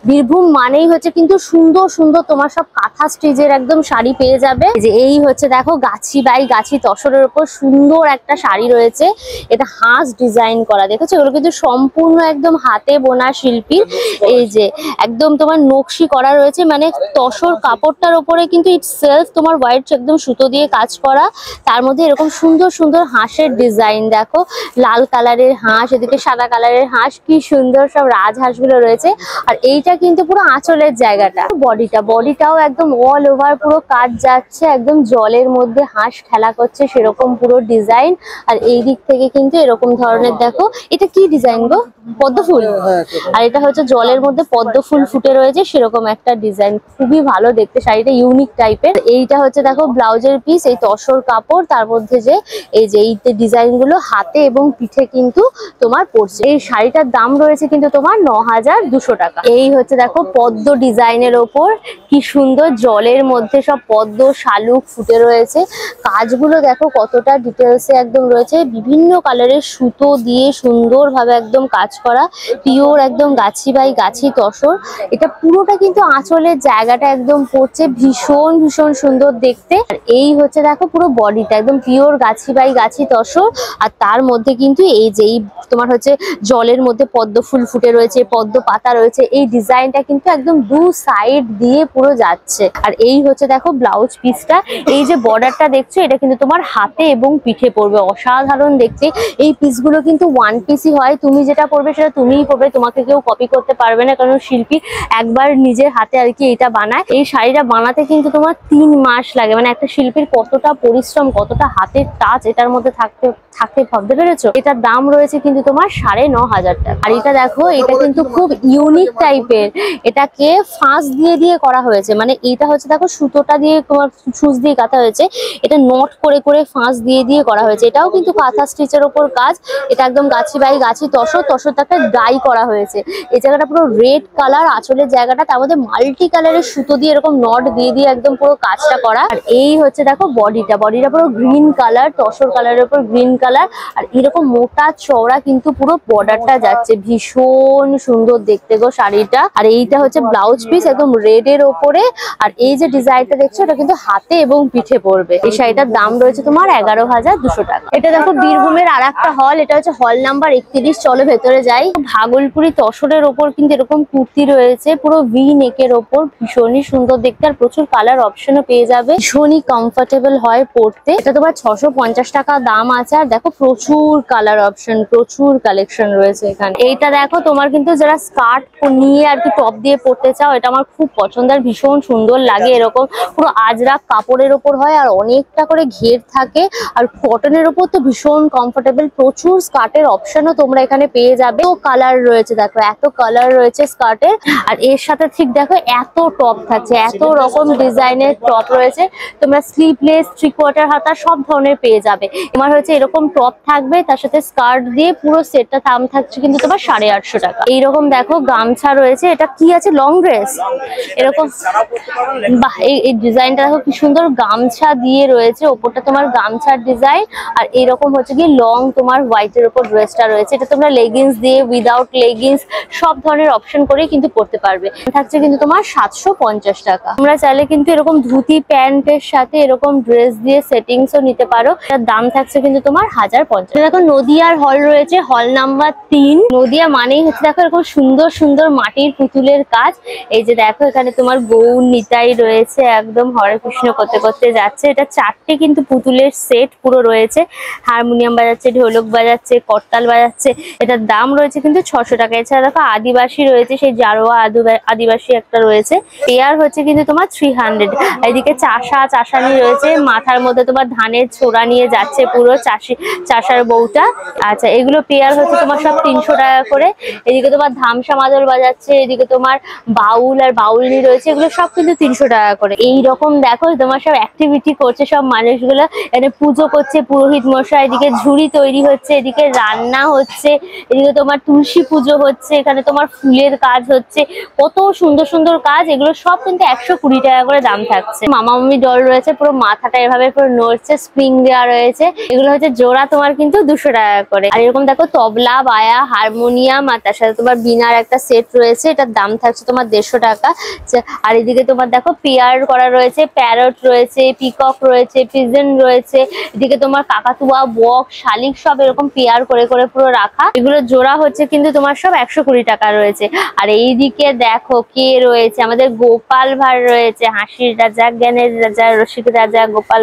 বীরভূম মানেই হচ্ছে কিন্তু সুন্দর সুন্দর তোমার সব কাঁথা স্টিচের একদম শাড়ি পেয়ে যাবে। যে এই হচ্ছে দেখো গাছি বাই গাছি তসরের ওপর সুন্দর একটা শাড়ি রয়েছে, এটা হাঁস ডিজাইন করা, দেখেছো? এগুলো কিন্তু সম্পূর্ণ একদম হাতে বোনা শিল্পী। এই যে একদম তোমার নকশি করা রয়েছে, মানে তসর কাপড়টার ওপরে কিন্তু ইট সেলফ তোমার হোয়াইট একদম সুতো দিয়ে কাজ করা। তার মধ্যে এরকম সুন্দর সুন্দর হাঁসের ডিজাইন, দেখো লাল কালারের হাঁস, এদিকে সাদা কালারের হাঁস, কি সুন্দর সব রাজহাঁস গুলো রয়েছে। আর এইটা কিন্তু পুরো আঁচলের জায়গাটা। বডিটাও একদম অল ওভার পুরো কাজ যাচ্ছে, একদম জলের মধ্যে হাঁস খেলা করছে সেরকম পুরো ডিজাইন। আর এই দিক থেকে কিন্তু এরকম ধরনের, দেখো এটা কি ডিজাইন গো? পদ্ম ফুল। আর এটা হচ্ছে জলের মধ্যে পদ্ম ফুল ফুটে রয়েছে সেরকম একটা ডিজাইন, খুবই ভালো দেখতে। শাড়িটা ইউনিক টাইপের। এইটা হচ্ছে দেখো ব্লাউজের পিস, এই তসর কাপড়, তার মধ্যে যে এই যে এই ডিজাইন গুলো হাতে এবং পিঠে কিন্তু তোমার পড়ছে। এই শাড়িটার দাম রয়েছে কিন্তু তোমার 9,200 টাকা। এই হচ্ছে দেখো পদ্ম ডিজাইনের ওপর কি সুন্দর জলের মধ্যে সব পদ্ম শালুক ফুটে রয়েছে। কাজগুলো দেখো কতটা ডিটেলসে একদম রয়েছে, বিভিন্ন কালারের সুতো দিয়ে সুন্দরভাবে একদম কাজ করা, পিওর একদম গাছি বাই গাছি তসর। এটা পুরোটা কিন্তু আঁচলের জায়গাটা একদম পড়ছে, ভীষণ ভীষণ সুন্দর দেখতে। আর এই হচ্ছে দেখো পুরো বডিটা একদম পিওর গাছি বাই গাছি তসর। আর তার মধ্যে কিন্তু এই যে তোমার হচ্ছে জলের মধ্যে পদ্ম ফুল ফুটে রয়েছে, পদ্ম পাতা রয়েছে, এই ডিজাইনটা কিন্তু একদম দু সাইড দিয়ে পুরো যাচ্ছে। আর এই হচ্ছে দেখো ব্লাউজ পিসটা, এই যে বর্ডারটা দেখছো এটা কিন্তু তোমার হাতে এবং পিঠে পড়বে, অসাধারণ দেখতে। এই পিসগুলো কিন্তু ওয়ান পিসই হয়, তুমি যেটা পরবে সেটা তুমিই পরবে, তোমাকে কেউ কপি করতে পারবে না, কারণ শিল্পী একবার নিজের হাতে আর কি এটা বানায়। এই শাড়িটা বানাতে কিন্তু তোমার 3 মাস লাগে, মানে একটা শিল্পীর কতটা পরিশ্রম, কতটা কতটা হাতের টাচ এটার মধ্যে থাকতে ভাবতে পেরেছো। এটার দাম রয়েছে কিন্তু তোমার 9,500 টাকা। আর এটা দেখো, এটা কিন্তু খুব ইউনিক টাইপের, এটাকে ফাঁস দিয়ে দিয়ে করা হয়েছে। মানে এটা হচ্ছে দেখো সুতোটা দিয়ে তোমার সুচ দিয়ে কাঁথা হয়েছে, এটা নট করে করে ফাঁস দিয়ে দিয়ে করা হয়েছে। এটাও কিন্তু কাঁথা স্টিচের ওপর কাজ। এটা একদম গাছি বাই গাছি তসরটাকে ডাই করা হয়েছে। এই জায়গাটা পুরো রেড কালার, আঁচলের জায়গাটা তার মধ্যে মাল্টি কালারের সুতো দিয়ে এরকম নট দিয়ে দিয়ে একদম পুরো কাজটা করা। আর এই হচ্ছে দেখো বডিটা পুরো গ্রিন কালার, তসর কালারের উপর গ্রিন কালার, আর এরকম মোটা চওড়া কিন্তু পুরো বর্ডারটা যাচ্ছে। ভীষণ সুন্দর দেখতে গো শাড়িটা। আর এইটা হচ্ছে ব্লাউজ পিস একদম রেড এর ওপরে। আর এই যে ডিজাইনটা দেখছো, এটা কিন্তু হাতে এবং পিঠে পড়বে। এই শাড়িটার দাম রয়েছে তোমার 11,200 টাকা। এটা দেখো বীরভূমের আর একটা হল, এটা হচ্ছে হল নাম্বার 31। চলো ভেতরে যাই। ভাগলপুরি তসরের ওপর কিন্তু এরকম কুর্তি রয়েছে, পুরো ভি নেকের ওপর, ভীষণই সুন্দর দেখতে। আর প্রচুর কালার অপশনও পেয়ে যাবে, ভীষণই কমফোর্টেবল হয় পরতে। এটা তোমার 650 টাকা দাম আছে। আর দেখো প্রচুর কালার অপশন, প্রচুর কালেকশন রয়েছে এখানে। এইটা দেখো, তোমার কিন্তু যারা স্কার্ট নিয়ে আর কি টপ দিয়ে পরতে চাও, এটা আমার খুব পছন্দ আর ভীষণ সুন্দর লাগে। এরকম পুরো আজরাক কাপড়ের ওপর হয় আর অনেকটা করে ঘের থাকে, আর কটনের ওপর তো ভীষণ কমফোর্টেবল। প্রচুর স্কার্টের অপশনও তোমরা এখানে পেয়ে যাবে। তো কালার রয়েছে দেখো, এত কালার রয়েছে স্কার্টের। আর এর সাথে ঠিক দেখো এত টপ থাকছে, এত রকম ডিজাইনের টপ রয়েছে। তোমরা স্লিভলেস, 3/4 হাতা সব ধরনের পেয়ে যাবে। তোমার হচ্ছে এরকম টপ থাকবে, তার সাথে স্কার্ট দিয়ে পুরো সেটটা দাম থাকছে কিন্তু তোমার 850 টাকা। এইরকম দেখো গামছা রয়েছে, এটা কি আছে, লং ড্রেস এরকম। বাহ, এই ডিজাইনটা দেখো কি সুন্দর, গামছা দিয়ে রয়েছে, ওপরটা তোমার গামছার ডিজাইন। আর এরকম হচ্ছে কি লং তোমার হোয়াইটের উপর ড্রেসটা রয়েছে। এটা তোমরা লেগিংস দিয়ে, উইদাউট লেগিংস সব ধরনের অপশন করেই কিন্তু পড়তে পারবে। থাকছে কিন্তু তোমার 750 টাকা। তোমরা চাইলে কিন্তু এরকম ধুতি প্যান্টের সাথে এরকম ড্রেস দিয়ে সেটিংসও নিতে পারো। এর দাম থাকছে কিন্তু তোমার 1050। দেখো নদিয়ার হল রয়েছে, হল নাম্বার 3। নদিয়া মানেই হচ্ছে দেখো এরকম সুন্দর সুন্দর মাটির পুতুলের কাজ। এই যে দেখো এখানে তোমার গৌর নিতাই রয়েছে, একদম হরে কৃষ্ণ করতে করতে যাচ্ছে। এটা 4টে কিন্তু পুতুলের সেট পুরো রয়েছে, হারমোনিয়াম বাজাচ্ছে, ঢোলক বাজাচ্ছে, করতাল বাজাচ্ছে। এটার দাম রয়েছে কিন্তু 600 টাকা। এছাড়া দেখো আদিবাসী রয়েছে, সেই জারোয়া আদিবাসী একটা রয়েছে, পেয়ার হচ্ছে কিন্তু তোমার 300। এদিকে চাষানি রয়েছে, মাথার মধ্যে তোমার ধানের ছোড়া নিয়ে যাচ্ছে পুরো চাষার বউটা। আচ্ছা, এগুলো পেয়ার হচ্ছে তোমার সব 300 টাকা করে। এদিকে তোমার ধামসা মাদল বাজাচ্ছে, এদিকে তোমার বাউল আর বাউলনি রয়েছে, এগুলো সব কিন্তু 300 টাকা করে। এইরকম দেখো তোমার সব অ্যাক্টিভিটি করছে সব মানুষগুলো, এখানে পুজো করছে পুরোহিত মশাই, এদিকে ঝুড়ি তৈরি হচ্ছে, এদিকে রান্না হচ্ছে, এদিকে তোমার তুলসী পুজো হচ্ছে, এখানে তোমার ফুলের কাজ হচ্ছে, কত সুন্দর সুন্দর কাজ। এগুলো সব কিন্তু 120 টাকা করে দাম থাকছে। মামা মামি ডল রয়েছে, পুরো মাথাটা এভাবে পুরো নড়ছে, স্প্রিং দেওয়া রয়েছে। এগুলো হচ্ছে জোড়া তোমার কিন্তু 200 টাকা করে। আর এরকম দেখো তবলা, বায়া, হারমোনিয়াম আর তার সাথে তোমার বিনার একটা সেট রয়েছে, এটার দাম থাকছে তোমার 150 টাকা। আর এদিকে তোমার দেখো পেয়ার করা রয়েছে, প্যারট রয়েছে, পিকক রয়েছে, পিজন রয়েছে, এদিকে তোমার কাকাতুয়া, বক, শালিক সব এরকম পেয়ার করে করে পুরো রাখা। এগুলো জোড়া হচ্ছে কিন্তু তোমার সব 120 টাকা রয়েছে। আর এইদিকে দেখো কে রয়েছে, আমাদের গোপাল ভাঁড় রয়েছে, হাসির রাজা, জ্ঞানের রাজা, রসিক রাজা গোপাল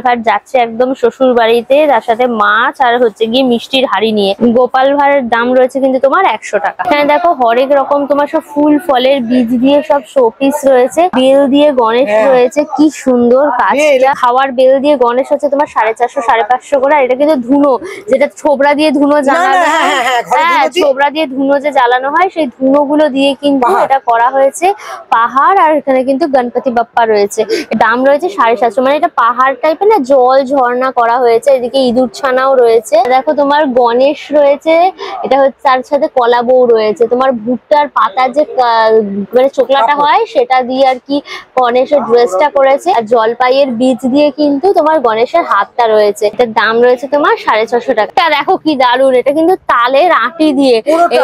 ভাঁড় যাচ্ছে একদম শ্বশুর বাড়িতে, তার সাথে মাছ আর হচ্ছে গিয়ে মিষ্টির হাড়ি নিয়ে। গোপাল ভাঁড়ের দাম রয়েছে কিন্তু তোমার 100 টাকা। এখানে দেখো হরেক রকম তোমার সব ফুল ফলের বীজ দিয়ে সব শোপিস রয়েছে, বেল দিয়ে গণেশ রয়েছে, কি সুন্দর কাজটা। খাওয়ার বেল দিয়ে গণেশ হচ্ছে তোমার 450 550 করে। আর এটা কিন্তু ধুনো, যেটা ছোবড়া দিয়ে ধুনো জ্বালানো হয়, হ্যাঁ ছোবড়া দিয়ে ধুনো যে জ্বালানো হয়, সেই ধুনো গুলো দিয়ে কিন্তু এটা করা হয়েছে। পাহাড় আর এখানে কিন্তু গণপতি বাপ্পা রয়েছে, দাম রয়েছে 750। মানে এটা পাহাড় টাইপের না, জল ঝর্ণা করা হয়েছে। এদিকে ইঁদুর ছানাও রয়েছে, দেখো তোমার গণেশ রয়েছে, এটা হচ্ছে তার সাথে কলা বউ রয়েছে। তোমার ভুট্টার পাতার যে মানে চোকলাটা হয় সেটা দিয়ে আর কি গণেশের ড্রেসটা করেছে। আর জলপাইয়ের বীজ দিয়ে কিন্তু তোমার গণেশের হাতটা রয়েছে, এটার দাম রয়েছে তোমার 650 টাকা। দেখো কি দারুণ, এটা কিন্তু তালের আটি দিয়ে,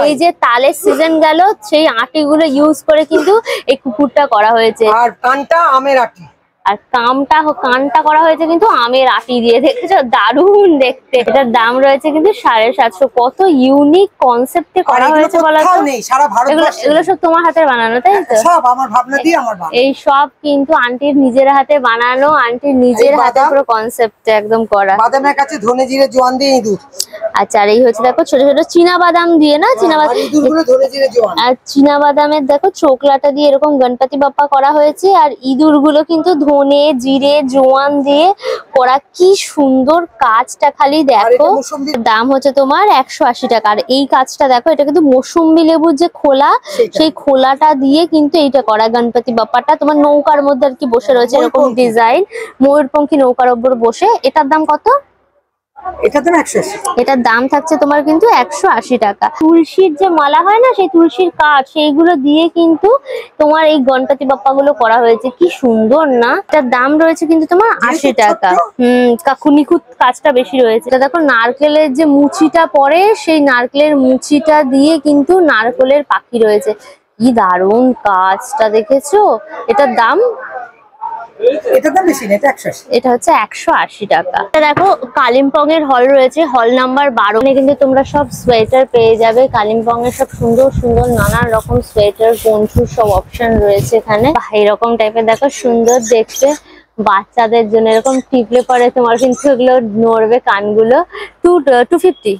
এই যে তালের সিজন গেল সেই আটিগুলো ইউজ করে কিন্তু এই কুকুরটা করা হয়েছে।
আর কানটা আমের আটি,
আর কানটা করা হয়েছে কিন্তু আমের আটি দিয়ে, দেখেছো দারুণ দেখতে। এটার দাম রয়েছে কিন্তু 750। কত ইউনিক কনসেপ্টে করা হয়েছে বলো তো। এগুলো সব তোমার হাতের বানানো, তাই তো?
সব আমার ভাবনা দিয়ে আমার বানানো।
এই সব কিন্তু আন্টির নিজের হাতে বানানো, আন্টির নিজের হাতে পুরো কনসেপ্ট একদম করা।
বাদামের কাছে ধনে জিরে জোয়ান দিয়ে ইঁদুর।
আচ্ছা, আর এই হচ্ছে দেখো ছোট ছোট চীনা বাদাম দিয়ে না, চীনা বাদাম, আর চীনা বাদামের দেখো চোকলাটা দিয়ে এরকম গণপতি বাপ্পা করা হয়েছে। আর ইঁদুর গুলো কিন্তু ধনে জিরে জোয়ান দিয়ে করা, কি সুন্দর কাজটা খালি
আর এটা
দেখো।
মৌসুমী
দাম হচ্ছে তোমার 180 টাকা। আর এই কাজটা দেখো, এটা কিন্তু মৌসুম্বি লেবুর যে খোলা,
সেটা।
সেই খোলাটা দিয়ে কিন্তু এইটা করা। গণপতি বাপ্পাটা তোমার নৌকার মধ্যে আর কি বসে রয়েছে, এরকম
ময়ূরপঙ্খী।
ডিজাইন, ময়ূরপঙ্খী নৌকার উপর বসে। এটার দাম কত?
এটা তো 180।
এটার দাম থাকছে তোমার কিন্তু 180 টাকা। তুলসীর যে মালা হয় না, সেই তুলসীর কাঠ, সেইগুলো দিয়ে কিন্তু তোমার এই গণপতি বাপ্পা গুলো করা হয়েছে। কি সুন্দর না? এটার দাম রয়েছে কিন্তু তোমার 80 টাকা। নিখুঁত কাজটা বেশি রয়েছে। এটা দেখো, নারকেলের যে মুচিটা পড়ে, সেই নারকেলের মুচিটা দিয়ে কিন্তু নারকেলের পাখি রয়েছে। কি দারুণ কাজটা, দেখেছো? এটার দাম,
এটা তো বেশি না, এটা 180।
এটা হচ্ছে 180 টাকা। দেখো, কালিম্পং এর হল রয়েছে, হল নাম্বার 12। এখানে কিন্তু তোমরা সব সোয়েটার পেয়ে যাবে। কালিম্পং এর সব সুন্দর সুন্দর নানান রকম সোয়েটার, পঞ্চুর সব অপশন রয়েছে এখানে। এরকম টাইপের দেখো, সুন্দর দেখতে, বাচ্চাদের জন্য এরকম টিপলে পরে তোমার কিন্তু এগুলো নড়বে কানগুলো। 250।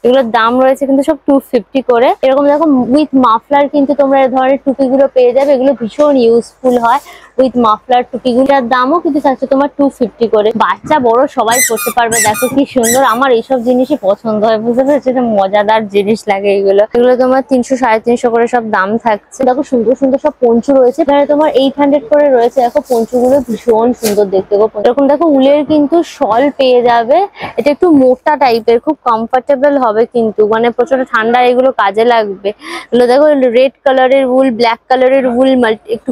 এগুলোর দাম রয়েছে কিন্তু সব 250 করে। এরকম দেখো, উইথ মাফলার কিন্তু তোমরা এই ধরনের টুপিগুলো পেয়ে যাবে। এগুলো ভীষণ ইউজফুল হয়, উইথ মাফলার টুপিগুলোর দামও কিন্তু থাকছে তোমার 250 করে। বাচ্চা বড় সবাই পড়তে পারবে। দেখো কি সুন্দর, আমার এইসব জিনিসই পছন্দ হয়, বুঝতে পেরেছো? মজাদার জিনিস লাগে এগুলো। এগুলো তোমার 300 350 করে সব দাম থাকছে। দেখো, সুন্দর সুন্দর সব পঞ্চু রয়েছে। এখানে তোমার 800 করে রয়েছে। দেখো, পঞ্চুগুলো ভীষণ সুন্দর দেখতে গো। এরকম দেখো, উলের কিন্তু শল পেয়ে যাবে। এটা একটু মোটা টাইপের, খুব কমফোর্টেবল হবে কিন্তু, মানে প্রচন্ড ঠান্ডা এগুলো কাজে লাগবে। এগুলো দেখো, রেড কালারের উল, ব্ল্যাক কালারের উল, একটু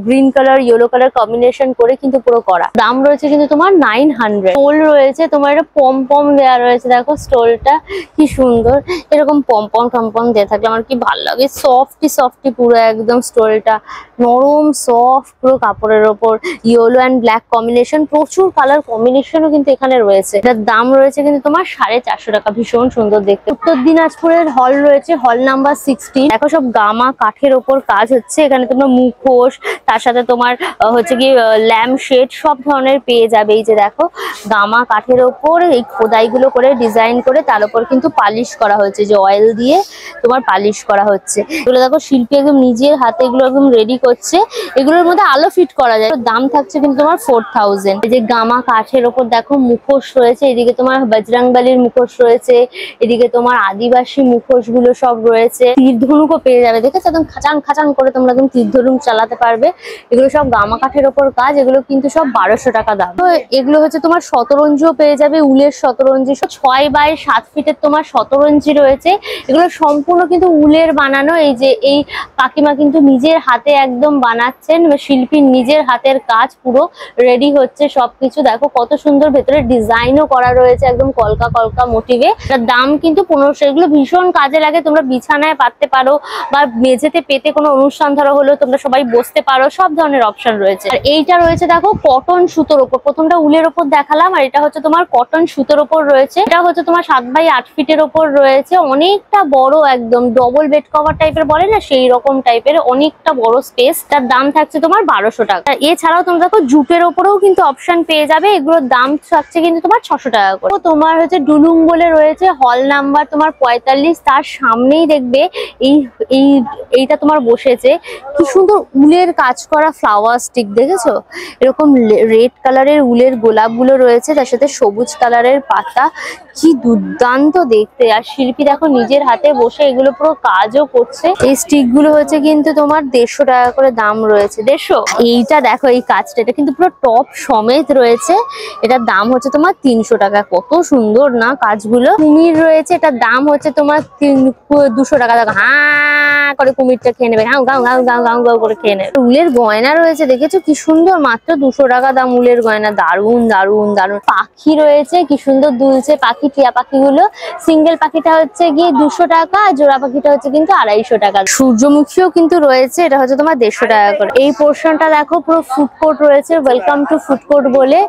green colour, yellow colour combination করে কিন্তু পুরো করা। দাম রয়েছে কিন্তু তোমার 900। স্টোল রয়েছে তোমার, এটা পম পম দেওয়া রয়েছে। দেখো স্টোলটা কি সুন্দর, এরকম পম পম টম পম দেওয়া থাকলে আমার কি ভালো লাগে। সফটি সফটি পুরো একদম, স্টোলটা নরম সফট পুরো কাপড়ের ওপর। ইয়েলো অ্যান্ড ব্ল্যাক কম্বিনেশন, প্রচুর কালার কম্বিনেশনও কিন্তু এখানে রয়েছে। এটার দাম রয়েছে কিন্তু তোমার 450 টাকা। ভীষণ সুন্দর দেখতে। উত্তর দিনাজপুরের হল রয়েছে, হল নাম্বার 16। দেখো, সব গামা কাঠের ওপর কাজ হচ্ছে। এখানে তোমরা মুখোশ, তার সাথে তোমার হচ্ছে কি ল্যাম্প শেড, সব ধরনের পেয়ে যাবে। এই যে দেখো, গামা কাঠের ওপর এই খোদাইগুলো করে ডিজাইন করে তার উপর কিন্তু পালিশ করা হয়েছে, যে অয়েল দিয়ে তোমার পালিশ করা হচ্ছে। এগুলো দেখো, শিল্পী একদম নিজের হাতে এগুলো একদম রেডি করছে। এগুলোর মধ্যে আলো ফিট করা যায়। দাম থাকছে কিন্তু তোমার 4000। এই যে গামা কাঠের ওপর দেখো মুখোশ রয়েছে। এদিকে তোমার বজরংবলির মুখোশ রয়েছে, এদিকে তোমার আদিবাসী মুখোশ গুলো সব রয়েছে। তীর ধনুকও পেয়ে যাবে। দেখেছো, একদম খাচাং খাচাং করে তোমরা একদম তীর ধনুক চালাতে পারবে। এগুলো সব গামা কাঠের ওপর কাজ। এগুলো কিন্তু সব 1200 টাকা দাম। তো এগুলো হচ্ছে তোমার শতরঞ্জিও পেয়ে যাবে, উলের শতরঞ্জি। 6 বাই 7 ফিটের তোমার শতরঞ্জি রয়েছে। এগুলো সম্পূর্ণ কিন্তু উলের বানানো। এই যে এই কাকিমা কিন্তু নিজের হাতে একদম বানাচ্ছেন, শিল্পীর নিজের হাতের কাজ, পুরো রেডি হচ্ছে সবকিছু। দেখো কত সুন্দর, ভেতরে ডিজাইনও করা রয়েছে একদম কলকা কলকা মোটিভে। এটার দাম কিন্তু 1500। এগুলো ভীষণ কাজে লাগে, তোমরা বিছানায় পাততে পারো বা মেঝেতে পেতে কোনো অনুষ্ঠান ধরো হলো, তোমরা সবাই বসতে পারো, সব ধরনের অপশন রয়েছে। আর এইটা রয়েছে দেখো, কটন সুতোর ওপর। প্রথমটা উলের ওপর দেখালাম, আর এটা হচ্ছে তোমার কটন সুতোর ওপর রয়েছে। এটা হচ্ছে তোমার 7 বাই 8 ফিটের ওপর রয়েছে। অনেকটা বড়, একদম ডবল বেড কভার টাইপের বলে না, সেই রকম টাইপের অনেকটা বড় স্পেস। তার দাম থাকছে তোমার 1200 টাকা। এছাড়াও তোমরা দেখো, জুটের ওপরেও কিন্তু অপশন পেয়ে যাবে। এগুলোর দাম থাকছে কিন্তু তোমার 600 টাকা করে। তোমার হচ্ছে ডুলুং বলে রয়েছে, হল নাম্বার তোমার 45। তার সামনেই দেখবে এইটা তোমার বসেছে। কি সুন্দর উলের কাজ করা ফ্লাওয়ার স্টিক, দেখেছো? এরকম রেড কালারের উলের গোলাপগুলো রয়েছে, তার সাথে সবুজ কালারের পাতা। কি দুর্দান্ত দেখতে। আর শিল্পী দেখো নিজের হাতে বসে এগুলো পুরো কাজও করছে। এই স্টিক গুলো হচ্ছে কিন্তু তোমার 150 টাকা করে দাম রয়েছে। 150। এইটা দেখো, এই কাজটা, এটা কিন্তু পুরো টপ সমেত রয়েছে। এটার দাম হচ্ছে তোমার 300 টাকা। কত সুন্দর না কাজগুলো। কুমির রয়েছে, এটার দাম হচ্ছে তোমার 200 টাকা। দেখো, হ্যাঁ করে কুমিরটা খেয়ে নেবে, গাও গাও গাও গাও গাও গাও করে খেয়ে নেবে। উলের গয়না রয়েছে, দেখেছো কি সুন্দর, মাত্র 200 টাকা দাম উলের গয়না। দারুন দারুন দারুন। পাখি রয়েছে, কি সুন্দর দুলছে পাখি। টিয়া পাখিগুলো, সিঙ্গেল পাখিটা হচ্ছে গিয়ে 200 টাকা, আর জোড়া পাখিটা হচ্ছে কিন্তু 250 টাকা। সূর্যমুখীও কিন্তু রয়েছে, এটা হচ্ছে তোমার 150 টাকা করে। এই পোর্শনটা দেখো, পুরো ফুড কোর্ট রয়েছে, ওয়েলকাম টু ফুড কোর্ট বলে।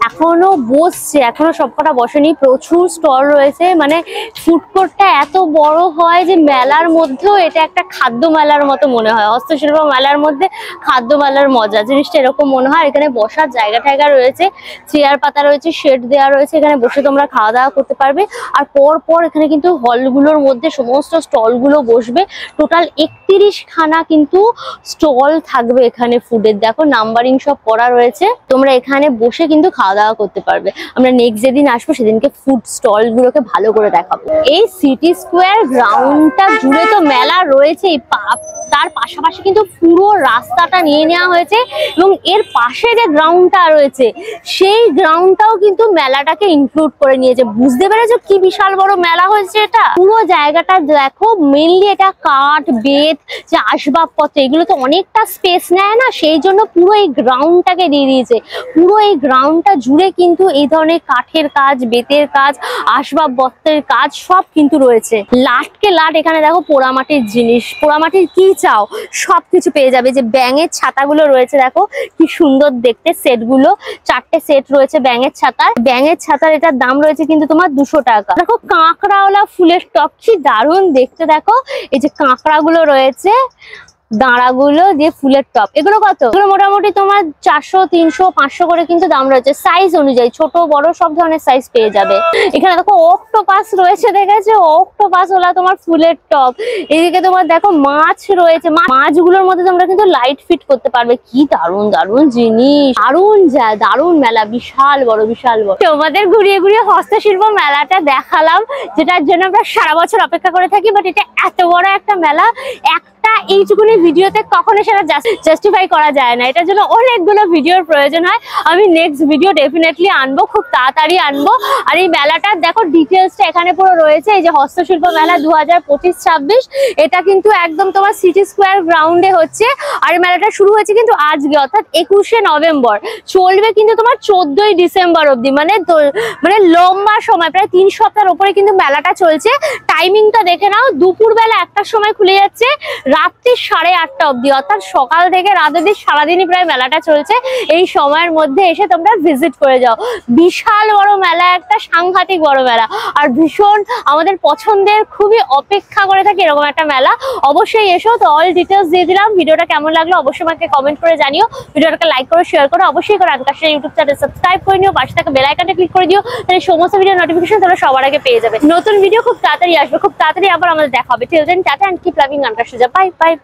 এখনো বসছে, এখনো সবকটা বসেনি, প্রচুর স্টল রয়েছে। মানে ফুড কোর্টটা এত বড় হয় যে মেলার মধ্যেও এটা একটা খাদ্য মেলার মতো মনে হয়। হস্তশিল্প মেলার মধ্যে খাদ্য মেলার মজা, জিনিসটা এরকম মনে হয়। এখানে বসার জায়গা টায়গা রয়েছে, চেয়ার পাতা রয়েছে, শেড দেওয়া রয়েছে, এখানে বসে তোমরা খাওয়া দাওয়া করতে পারবে। আর পর এখানে কিন্তু হলগুলোর মধ্যে সমস্ত স্টলগুলো বসবে। টোটাল 31 খানা কিন্তু স্টল থাকবে এখানে ফুডের। দেখো নাম্বারিং সব করা রয়েছে, তোমরা এখানে বসে কিন্তু খাওয়া দাওয়া করতে পারবে। আমরা নেক্সট যেদিন আসবো সেদিনকে ফুড স্টল গুলোকে ভালো করে দেখাবো। এই সিটি স্কোয়ার গ্রাউন্ডটা জুড়ে তো মেলা রয়েছে, তার পাশাপাশি কিন্তু পুরো রাস্তাটা নিয়ে নেওয়া হয়েছে এবং এর পাশে যে গ্রাউন্ডটা রয়েছে সেই গ্রাউন্ডটাও কিন্তু মেলাটাকে ইনক্লুড করে নিয়েছে। বুঝতে পেরেছো কি বিশাল বড় মেলা হয়েছে এটা? পুরো জায়গাটা দেখো, মেনলি এটা কাঠ, বেত, যে আসবাবপত্র, এগুলো তো অনেকটা স্পেস নেয় না, সেই জন্য পুরো এই গ্রাউন্ডটাকে দিয়ে দিয়েছে। পুরো এই গ্রাউন্ডটা জুড়ে কিন্তু এই ধরনের কাঠের কাজ, বেতের কাজ, আসবাবপত্রের কাজ সব কিন্তু রয়েছে। লাটকে লাট এখানে দেখো পোড়ামাটির জিনিস, পোড়ামাটির কি চাও সবকিছু পেয়ে যাবে। যে ব্যাঙের ছাতাগুলো রয়েছে দেখো কি সুন্দর দেখতে, সেটগুলো 4টে সেট রয়েছে ব্যাঙের ছাতার। ব্যাঙের ছাতার এটার দাম রয়েছে কিন্তু তোমার 200 টাকা। দেখো কাঁকড়াওয়ালা ফুলের টব, কি দারুণ দেখতে। দেখো এই যে কাঁকড়াগুলো রয়েছে, দাঁড়াগুলো দিয়ে ফুলের টপ, এগুলো কত? এগুলো মোটামুটি তোমার 400, 300, 500 করে কিন্তু দাম রয়েছে, সাইজ অনুযায়ী, ছোট বড় সব ধরনের সাইজ পেয়ে যাবে। এখানে দেখো অক্টোপাস রয়েছে, দেখেছো? অক্টোপাস ওলা তোমার ফুলের টপ। এদিকে তোমার দেখো মাছ রয়েছে, মাছগুলোর মধ্যে তোমরা কিন্তু লাইট ফিট করতে পারবে। কি দারুণ দারুণ জিনিস, দারুণ মেলা, বিশাল বড় বিশাল বড়। তোমাদের ঘুরিয়ে ঘুরিয়ে হস্তশিল্প মেলাটা দেখালাম, যেটার জন্য আমরা সারা বছর অপেক্ষা করে থাকি, বাট এটা এত বড় একটা মেলা, এইটুকুনি ভিডিওতে কখনো সেটা জাস্টিফাই করা যায় না। এটার জন্য অনেকগুলো ভিডিওর প্রয়োজন হয়। আমি নেক্সট ভিডিও ডেফিনেটলি আনবো, খুব তাড়াতাড়ি আনবো। আর এই মেলাটার দেখো ডিটেলসটা এখানে পুরো রয়েছে। এই যে হস্তশিল্প মেলা 2025-26, এটা কিন্তু একদম তোমার সিটি স্কোয়ার গ্রাউন্ডে হচ্ছে। আর এই মেলাটা শুরু হয়েছে কিন্তু আজকে, অর্থাৎ 21শে নভেম্বর, চলবে কিন্তু তোমার 14ই ডিসেম্বর অব্দি। মানে লম্বা সময়, প্রায় 3 সপ্তাহের উপরে কিন্তু মেলাটা চলছে। টাইমিংটা দেখে নাও, দুপুরবেলা 1টার সময় খুলে যাচ্ছে, রাত্রি 8:30 অব্দি, অর্থাৎ সকাল থেকে রাত অব্দি সারাদিনই প্রায় মেলাটা চলছে। এই সময়ের মধ্যে এসে তোমরা ভিজিট করে যাও। বিশাল বড় মেলা, একটা সাংঘাতিক বড় মেলা, আর ভীষণ আমাদের পছন্দের, খুবই অপেক্ষা করে থাকি এরকম একটা মেলা। অবশ্যই এসো। তো অল ডিটেলস দিয়ে দিলাম। ভিডিওটা কেমন লাগলো অবশ্যই আমাকে কমেন্ট করে জানিও। ভিডিওটাকে লাইক করো, শেয়ার করো, অবশ্যই করো। আনকাশা ইউটিউব চ্যানেল সাবস্ক্রাইব করে নিও, পাশে থাকা বেল আইকনটা ক্লিক করে দিও, তাহলে সমস্ত ভিডিও নোটিফিকেশন তোমরা সবার আগে পেয়ে যাবে। নতুন ভিডিও খুব তাড়াতাড়ি আসবে, খুব তাড়াতাড়ি আবার আমাদের দেখা হবে। Till then tata and keep loving আনকাশা। Bye by.